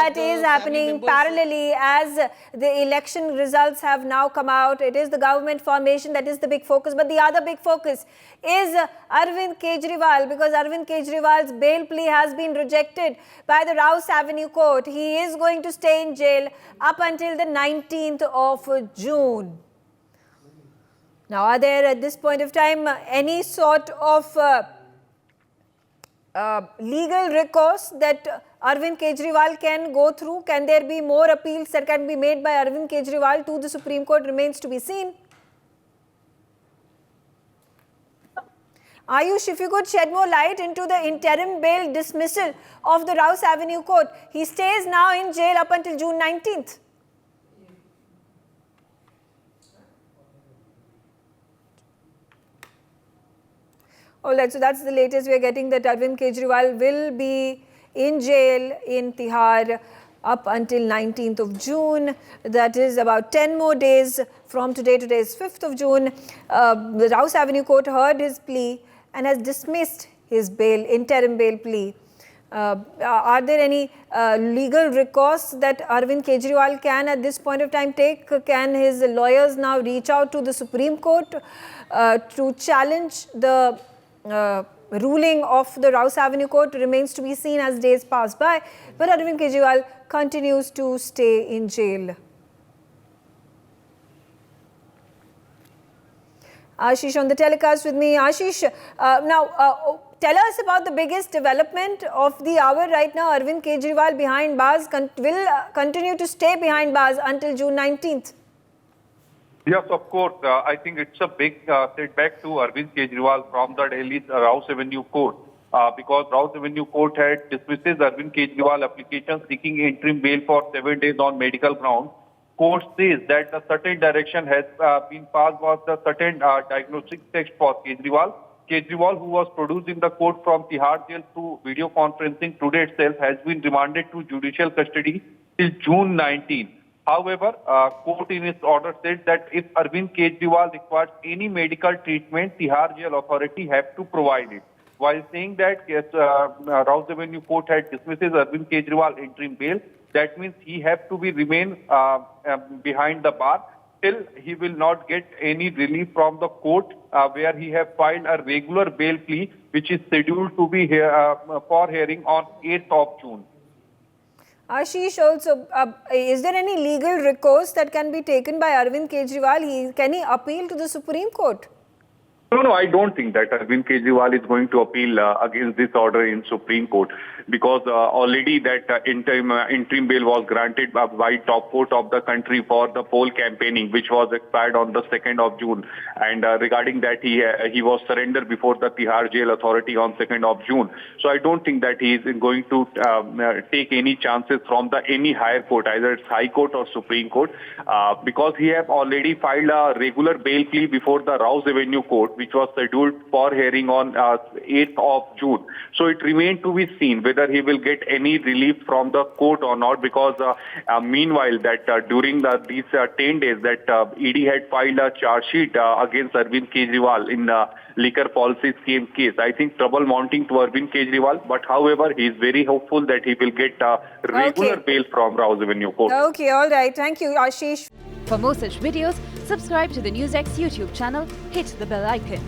that is happening parallelly as the election results have now come out. It is the government formation that is the big focus. But the other big focus is Arvind Kejriwal, because Arvind Kejriwal's bail plea has been rejected by the Rouse Avenue Court. He is going to stay in jail up until the 19th of June. Now, are there at this point of time any sort of legal recourse that Arvind Kejriwal can go through? Can there be more appeals that can be made by Arvind Kejriwal to the Supreme Court? Remains to be seen. Ayush, if you could shed more light into the interim bail dismissal of the Rouse Avenue Court. He stays now in jail up until June 19th. All right, so that's the latest we are getting, that Arvind Kejriwal will be in jail in Tihar up until 19th of June. That is about 10 more days from today. Today is 5th of June. The Rouse Avenue Court heard his plea and has dismissed his interim bail plea. Are there any legal recourse that Arvind Kejriwal can at this point of time take? Can his lawyers now reach out to the Supreme Court to challenge the ruling of the Rouse Avenue Court? Remains to be seen as days pass by. But Arvind Kejriwal continues to stay in jail. Ashish on the telecast with me. Ashish, now tell us about the biggest development of the hour right now. Arvind Kejriwal behind bars will continue to stay behind bars until June 19th. Yes, of course. I think it's a big setback to Arvind Kejriwal from the Delhi Rouse Avenue Court, because Rouse Avenue Court had dismisses Arvind Kejriwal application seeking interim bail for 7 days on medical grounds. Court says that a certain direction has been passed was the certain diagnostic test for Kejriwal. Kejriwal, who was produced in the court from Tihar jail through video conferencing today itself, has been remanded to judicial custody till June 19. However, court in its order said that if Arvind Kejriwal requires any medical treatment, Tihar jail authority have to provide it. While saying that yes, Rouse Avenue Court had dismisses Arvind Kejriwal interim bail, that means he has to be remain behind the bar till he will not get any relief from the court, where he have filed a regular bail plea, which is scheduled to be for hearing on 8th of June. Ashish, also, is there any legal recourse that can be taken by Arvind Kejriwal? Can he appeal to the Supreme Court? No, I don't think that Arvind Kejriwal is going to appeal against this order in Supreme Court, because already that interim bail was granted by top court of the country for the poll campaigning, which was expired on the 2nd of June. And regarding that, he was surrendered before the Tihar jail authority on 2nd of June. So I don't think that he is going to take any chances from any higher court, either it's High Court or Supreme Court, because he have already filed a regular bail plea before the Rouse Avenue Court, which was scheduled for hearing on 8th of June. So it remains to be seen whether he will get any relief from the court or not, because meanwhile that during these 10 days that ED had filed a charge sheet against Arvind Kejriwal in liquor policy scheme case. I think trouble mounting to Arvind Kejriwal, but however, he is very hopeful that he will get regular bail from Rouse Avenue Court. Okay, all right. Thank you, Ashish. For more such videos, subscribe to the NewsX YouTube channel, hit the bell icon.